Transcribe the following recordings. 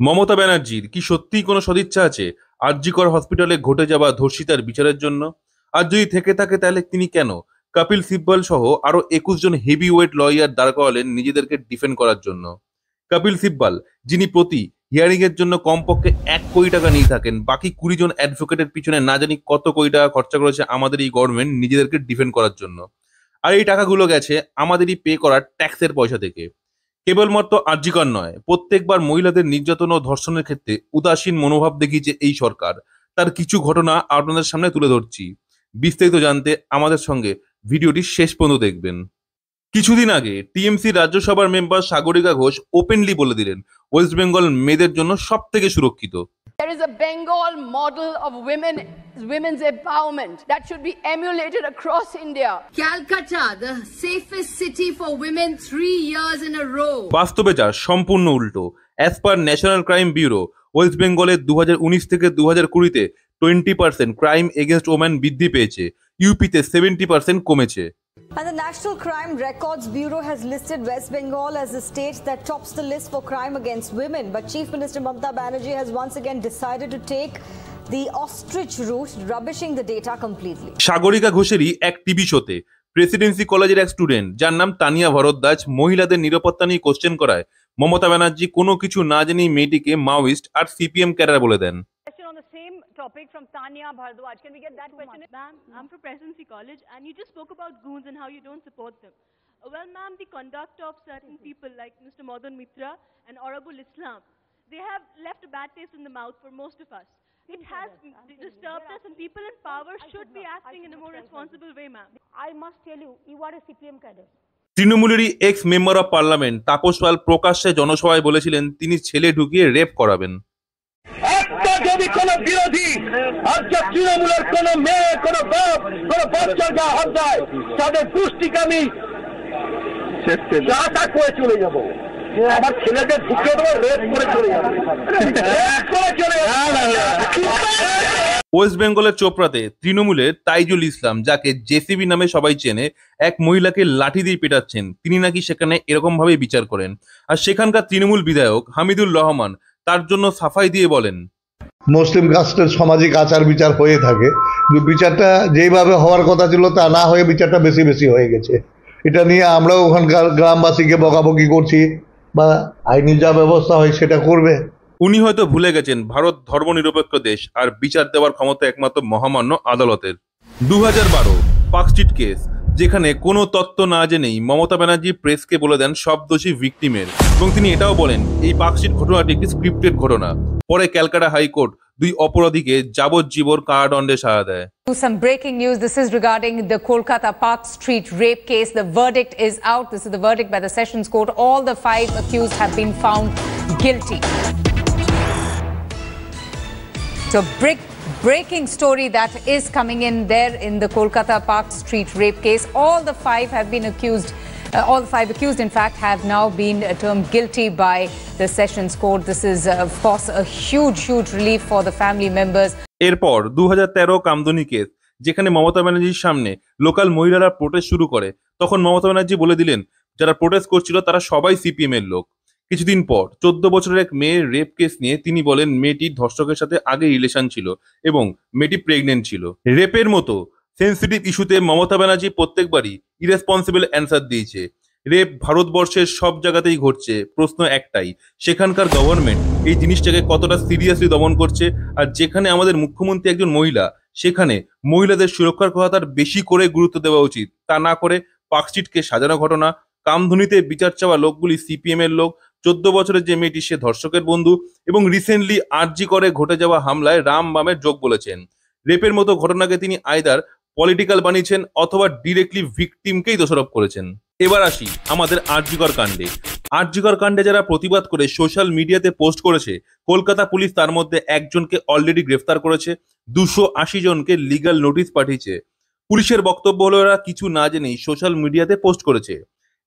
মমতা ব্যানার্জির কি সত্যিই কোনো সদিচ্ছা আছে আর.জি. কর হসপিটালে ঘটে যাওয়া ধর্ষিতার বিচারের জন্য? আর যদি থেকে থাকে তাহলে তিনি কেন কপিল সিব্বল সহ আরো 21 জন হেভিওয়েট লয়ার দাঁড় করালেন নিজেদেরকে ডিফেন্ড করার জন্য? কপিল সিব্বল, যিনি প্রতি হিয়ারিং এর জন্য কমপক্ষে 1 কোটি টাকা নিয়ে থাকেন, বাকি 20 জন অ্যাডভোকেটের পিছনে না জানি কত কোটি টাকা খরচা করেছে আমাদের এই গভর্নমেন্ট নিজেদেরকে ডিফেন্ড করার জন্য। আর এই টাকাগুলো গেছে আমাদেরই পে করা ট্যাক্সের পয়সা থেকে। কেবলমাত্র আর.জি. কর নয়, প্রত্যেকবার মহিলাদের নির্যাতন ও ধর্ষণের ক্ষেত্রে উদাসীন মনোভাব দেখিয়েছে এই সরকার। তার কিছু ঘটনা আপনাদের সামনে তুলে ধরছি। বিস্তারিত জানতে আমাদের সঙ্গে ভিডিওটি শেষ পর্যন্ত দেখবেন। কিছুদিন আগে টিএমসি রাজ্যসভার মেম্বার সাগরিকা ঘোষ ওপেনলি বলে দিলেন ওয়েস্ট বেঙ্গল মেয়েদের জন্য সব থেকে সুরক্ষিত। There is a Bengal model of women's empowerment that should be emulated across India. Calcutta, the safest city for women 3 years in a row. বাস্তবে যা সম্পূর্ণ উল্টো। As per national crime bureau, West বেঙ্গলে 2019 থেকে 2020-তে 20% ক্রাইম এগেনস্ট ওম্যান বৃদ্ধি পেয়েছে, ইউপিতে 70% কমেছে। And the National Crime Records Bureau has listed West Bengal as the state that tops the list for crime against women. But Chief Minister Mamata Banerjee has once again decided to take the ostrich route, rubbishing the data completely. Sagarika ঘোষেরই এক TV শোতে Presidency কলেজের এক student, যার নাম তানিয়া ভরদ্বাজ, মহিলাদের নিরাপত্তা নিয়ে question করায় মমতা ব্যানার্জি কোনো কিছু না জেনেই মেয়েটিকে মাওয়িস্ট আর সিপিএম ক্যাডার বলে দেন। On the same topic from Tanya Bhardwaj. Can we get that question? Ma'am, I'm from Presidency College and you just spoke about goons and how you don't support them. Well, ma'am, the conduct of certain people like Mr. Madan Mitra and Aurabul Islam, they have left a bad taste in the mouth for most of us. It has disturbed us, and people in power should be acting in a more responsible way, ma'am. I must tell you, you are a CPM cadre. তৃণমূলেরই ex member of parliament Tapas Pal প্রকাশ্যে জনসভায় বলেছিলেন তিনি ছেলে ঢুকিয়ে rape করাবেন। একটা যদি কোন বিরোধী আজকে তৃণমূলের কোন মেয়ে, কোন বাপ, কোন বাচ্চার গায়ে হাত দেয়, তাদের পুষ্টিকামী চাটা করে চলে যাব। আমার ছেলেকে ঢুকে দেবো, রেপ করে চলে যাবো। ওয়েস্ট বেঙ্গলের চোপড়াতে তৃণমূলের তাইজুল ইসলাম, যাকে জেসিবি নামে সবাই চেনে, এক মহিলাকে লাঠি দিয়ে পেটাচ্ছেন। তিনি নাকি সেখানে এরকম ভাবে বিচার করেন। আর সেখানকার তৃণমূল বিধায়ক হামিদুর রহমান তার জন্য সাফাই দিয়ে বলেন, মুসলিম কাস্টের সামাজিক আচার বিচার হয়ে থাকে, কিন্তু বিচারটা যেইভাবে হওয়ার কথা ছিল তা না হয়ে বিচারটা বেশি বেশি হয়ে গেছে। এটা নিয়ে আমরাও ওখানকার গ্রামবাসীকে বকাবকি করছি, বা আইনি যা ব্যবস্থা হয় সেটা করবে। উনি হয়তো ভুলে গেছেন ভারত ধর্মনিরপেক্ষ দেশ, আর বিচার দেওয়ার ক্ষমতা একমাত্র মহামান্য আদালতের। 2012 পার্কস্ট্রিট কেস, যেখানে কোনো তত্ত্ব না জেনেই মমতা ব্যানার্জি প্রেসকে বলে দেন সব দোষী ভিকটিমের, এবং তিনি এটাও বলেন এই পার্কস্ট্রিট ঘটনাটি একটি স্ক্রিপ্টেড ঘটনা। পরে ক্যালকাটা হাইকোর্ট 2 অপরাধীকে যাবজ্জীবন কারাদণ্ডে সাজা দেয়। Some breaking news. This is regarding the Kolkata Park Street rape case. The verdict is out. This is the verdict by the Sessions Court. All the 5 accused have been found guilty. So breaking story that is coming in there in the Kolkata Park Street rape case. All the 5 have been accused. All 5 accused, in fact, have now been termed guilty by the Sessions Court. This is, of course, a huge relief for the family members. এরপর 2013 Kamduni case, যেখানে মমতা ব্যানার্জির সামনে local মহিলারা protest শুরু করে, তখন মমতা ব্যানার্জি বলে দিলেন যারা প্রোটেস্ট করছিল তারা সবাই সিপিএম এর লোক। কিছুদিন পর 14 বছরের এক মেয়ের রেপ কেস নিয়ে তিনি বলেন মেয়েটির ধর্ষকের সাথে আগে রিলেশন ছিল এবং মেয়েটি প্রেগনেন্ট ছিল। রেপের মতো সেন্সিটিভ ইস্যুতে মমতা ব্যানার্জি প্রত্যেকবারই ইরেসপন্সিবল অ্যান্সার দিয়েছে। রেপ ভারতবর্ষের সব জায়গাতেই ঘটছে, প্রশ্ন একটাই, সেখানকার গভর্নমেন্ট এই জিনিসটাকে কতটা সিরিয়াসলি দমন করছে। আর যেখানে আমাদের মুখ্যমন্ত্রী একজন মহিলা, সেখানে মহিলাদের সুরক্ষার কথা তার বেশি করে গুরুত্ব দেওয়া উচিত। তা না করে পার্কস্ট্রিটকে সাজানো ঘটনা, কামধুনিতে বিচার চাওয়া লোকগুলি সিপিএম এর লোক, 14 বছরের যে মেয়েটি সে ধর্ষকের বন্ধু, এবং রিসেন্টলি আর.জি. করে ঘটে যাওয়া হামলায় রাম বামের যোগ বলেছেন। রেপের মতো ঘটনাকে তিনি আইদার পলিটিক্যাল বানিয়েছেন অথবা ডিরেক্টলি ভিকটিমকেই দোষারোপ করেছেন। এবার আসি আমাদের আর.জি. কর কাণ্ডে। আর.জি. কর কাণ্ডে যারা প্রতিবাদ করে সোশ্যাল মিডিয়াতে পোস্ট করেছে, কলকাতা পুলিশ তার মধ্যে একজনকে অলরেডি গ্রেফতার করেছে, 280 জনকে লিগ্যাল নোটিশ পাঠিয়েছে। পুলিশের বক্তব্য হলো এরা কিছু না জেনেই সোশ্যাল মিডিয়াতে পোস্ট করেছে।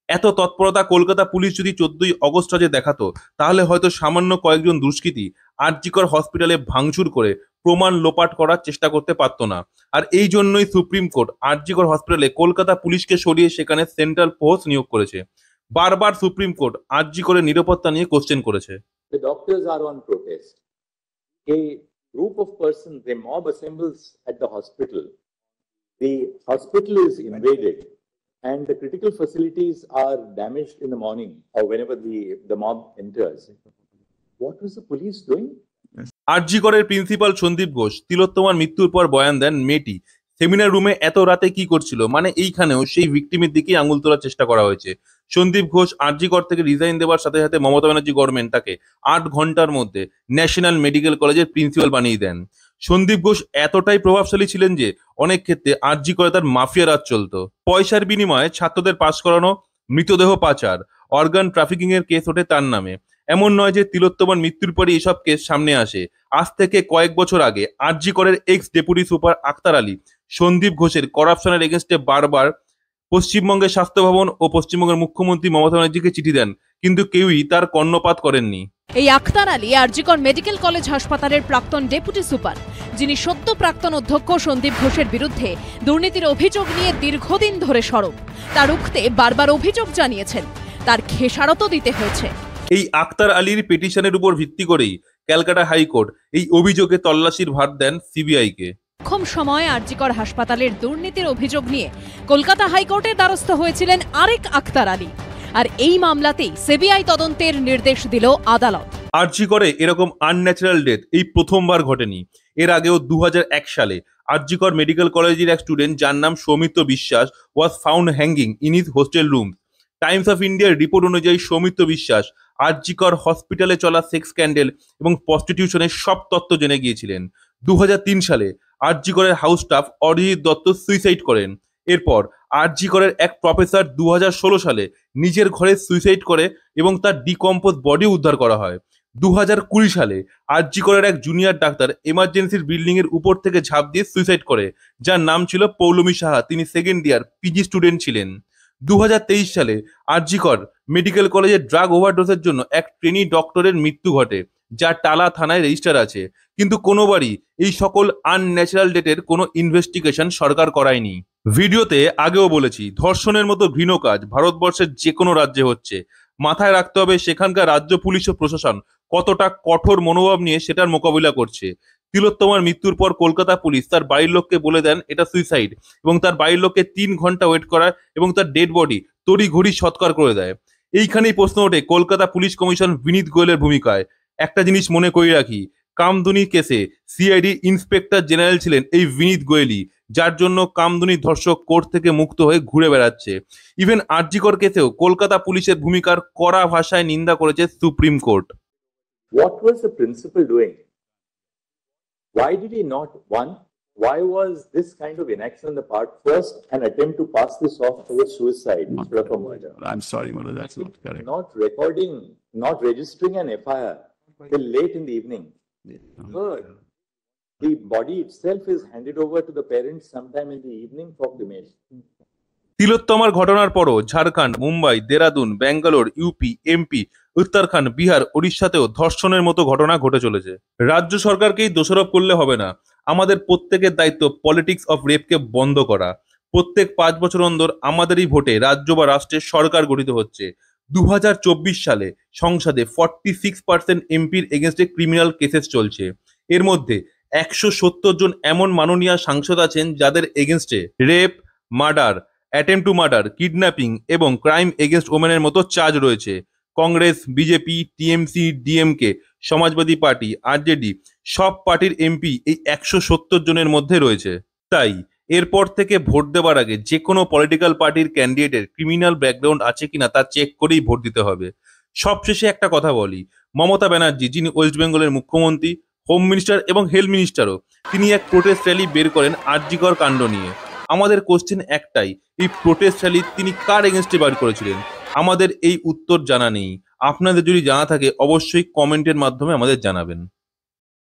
এত তৎপরতা কলকাতা পুলিশ যদি 14ই অগস্ট রাজে দেখাতো, তাহলে হয়তো সামান্য কয়েকজন দুষ্কৃতী আর.জি. কর হসপিটালে ভাঙচুর করে প্রমাণ লোপাট করার চেষ্টা করতে পারতো না। আর এই জন্যই সুপ্রিম কোর্ট আর.জি. কর হসপিটালে কলকাতা পুলিশকে সরিয়ে সেখানে সেন্ট্রাল ফোর্স নিয়োগ করেছে। বারবার সুপ্রিম কোর্ট আর.জি. করের নিরাপত্তা নিয়ে কোশ্চেন করেছে। The doctors are on protest. A group of persons, a mob assembles at the hospital. The hospital is invaded and the critical facilities are damaged in the morning or whenever the mob enters. What was the police doing? আরজি করের principal Sandeep Ghosh তিলোত্তমার মৃত্যুর পর বয়ান দেন, মেয়েটি seminar রুমে এত রাতে কি করছিল, মানে এইখানেও সেই ভিকটিমের দিকেই আঙুল তোলার চেষ্টা করা হয়েছে। সন্দীপ ঘোষ আরজি কর থেকে রিজাইন দেওয়ার সাথে সাথে মমতা ব্যানার্জি গভর্নমেন্ট তাকে 8 ঘন্টার মধ্যে ন্যাশনাল মেডিকেল কলেজের প্রিন্সিপাল বানিয়ে দেন। সন্দীপ ঘোষ এতটাই প্রভাবশালী ছিলেন যে অনেক ক্ষেত্রে আরজি করে তার মাফিয়া রাজ চলতো। পয়সার বিনিময়ে ছাত্রদের পাস করানো, মৃতদেহ পাচার, অর্গান ট্রাফিকিং এর কেস ওঠে তার নামে। এমন নয় যে তিলোত্তমার মৃত্যুর পরে এসব কেস সামনে আসে। আজ থেকে কয়েক বছর আগে আরজি করের ex deputy super Akhtar Ali Sandip ঘোষের করাপশনের এগেনস্টে বারবার পশ্চিমবঙ্গের স্বাস্থ্য ভবন ও পশ্চিমবঙ্গের মুখ্যমন্ত্রী মমতা ব্যানার্জিকে চিঠি দেন, কিন্তু কেউই তার কর্ণপাত করেননি। এই আক্তার আলী আরজিকর মেডিকেল কলেজ হাসপাতালের প্রাক্তন ডেপুটি সুপার, যিনি সদ্য প্রাক্তন অধ্যক্ষ সন্দীপ ঘোষের বিরুদ্ধে দুর্নীতির অভিযোগ নিয়ে দীর্ঘদিন ধরে সরব। তা রুখতে বারবার অভিযোগ জানিয়েছেন, তার খেসারতও দিতে হয়েছে। এই আক্তার আলীর পিটিশনের উপর ভিত্তি করেই ক্যালকাটা হাইকোর্ট এই অভিযোগে তল্লাশির ভার দেন সিবিআইকে। কম সময় আরজিকর হাসপাতালের দুর্নীতির অভিযোগ নিয়ে কলকাতা হাইকোর্টের দ্বারস্থ হয়েছিলেন আরেক আক্তার আলী, আর এই মামলাতেই সিবিআই তদন্তের নির্দেশ দিল আদালত। আরজি করে এরকম আনন্যাচারাল ডেথ এই প্রথমবার ঘটেনি। এর আগেও 2001 সালে আরজি কর মেডিকেল কলেজের এক স্টুডেন্ট যার নাম সৌমিত্র বিশ্বাস was found hanging in his hostel room. Times of ইন্ডিয়ার রিপোর্ট অনুযায়ী সৌমিত্র বিশ্বাস আরজি কর হসপিটালে চলা সেক্স স্ক্যান্ডেল এবং প্রস্টিটিউশনের সব তথ্য জেনে গিয়েছিলেন। 2003 সালে আরজি করের house staff Arijit Dutta suicide করেন। এরপর আরজি করের এক প্রফেসর 2016 সালে নিজের ঘরে সুইসাইড করে এবং তার ডিকম্পোজ বডি উদ্ধার করা হয়। 2020 সালে আরজি করের এক জুনিয়র ডাক্তার এমার্জেন্সির বিল্ডিং এর উপর থেকে ঝাঁপ দিয়ে সুইসাইড করে, যার নাম ছিল পৌলমী সাহা। তিনি সেকেন্ড ইয়ার পিজি স্টুডেন্ট ছিলেন। 2023 সালে আরজি কর মেডিকেল কলেজের ড্রাগ ওভারডোজের জন্য এক ট্রেনি ডক্টরের মৃত্যু ঘটে, যা টালা থানায় রেজিস্টার আছে, কিন্তু কোনোবারই এই সকল আনন্যাচারাল ডেথের কোনো ইনভেস্টিগেশন সরকার করায়নি। ভিডিওতে আগেও বলেছি, ধর্ষণের মতো ঘৃণ কাজ ভারতবর্ষের যে কোনো রাজ্যে হচ্ছে। মাথায় রাখতে হবে সেখানকার রাজ্য পুলিশ ও প্রশাসন কতটা কঠোর মনোভাব নিয়ে সেটার মোকাবিলা করছে। তিলোত্তমার মৃত্যুর পর কলকাতা পুলিশ তার বাড়ির লোককে বলে দেন এটা সুইসাইড, এবং তার বাড়ির লোককে 3 ঘন্টা ওয়েট করায় এবং তার ডেড বডি তড়িঘড়ি সৎকার করে দেয়। এইখানেই প্রশ্ন ওঠে কলকাতা পুলিশ কমিশন বিনীত গোয়েলের ভূমিকায়। একটা জিনিস মনে করে রাখি, কামদুনি কেসে সিআইডি ইন্সপেক্টর জেনারেল ছিলেন এই বিনীত গোয়েলই, যার জন্য কামদুনি ধর্ষক কোর্ট থেকে মুক্ত হয়ে ঘুরে বেড়াচ্ছে। ইভেন আরজি কর কেসেও কলকাতা পুলিশের ভূমিকার কড়া ভাষায় নিন্দা করেছে supreme court. What was the principal doing? Why did he not, why was this kind of inaction on the part, first an attempt to pass this off as a suicide instead of a murder? I'm sorry, Mother, that's not correct. Not recording, not registering an FIR till late in the evening. Third, the body itself is handed over to the parents sometime in the evening for cremation. তিলোত্তমার ঘটনার পরও Jharkhand, Mumbai, Dehradun, Bangalore, UP, MP, Uttarakhand, Bihar, ওড়িশাতেও ধর্ষণের মতো ঘটনা ঘটে চলেছে। রাজ্য সরকারকেই দোষারোপ করলে হবে না, আমাদের প্রত্যেকের দায়িত্ব পলিটিক্স অফ রেপকে বন্ধ করা। প্রত্যেক 5 বছর অন্তর আমাদেরই ভোটে রাজ্য বা রাষ্ট্রের সরকার গঠিত হচ্ছে। 2024 সালে সংসদে 46% এমপির এগেনস্টে ক্রিমিনাল কেসেস চলছে। এর মধ্যে 170 জন এমন মাননীয় সাংসদ আছেন যাদের এগেনস্টে rape, murder, attempt to murder, kidnapping এবং ক্রাইম এগেনস্ট ওমেনের মতো চার্জ রয়েছে। Congress, BJP, TMC, DMK, Samajwadi party, RJD সব পার্টির এমপি এই 170 জনের মধ্যে রয়েছে। তাই এরপর থেকে ভোট দেওয়ার আগে যে কোনো পলিটিক্যাল পার্টির ক্যান্ডিডেটের ক্রিমিনাল ব্যাকগ্রাউন্ড আছে কিনা তা চেক করেই ভোট দিতে হবে। সবশেষে একটা কথা বলি, মমতা ব্যানার্জি, যিনি ওয়েস্ট বেঙ্গলের মুখ্যমন্ত্রী, হোম মিনিস্টার এবং হেলথ মিনিস্টারও, তিনি এক প্রোটেস্ট র্যালি বের করেন আরজি কর কাণ্ড নিয়ে। আমাদের কোশ্চেন একটাই, এই প্রোটেস্ট র্যালি তিনি কার এগেনস্টে বার করেছিলেন? আমাদের এই উত্তর জানা নেই। আপনাদের যদি জানা থাকে অবশ্যই কমেন্টের মাধ্যমে আমাদের জানাবেন।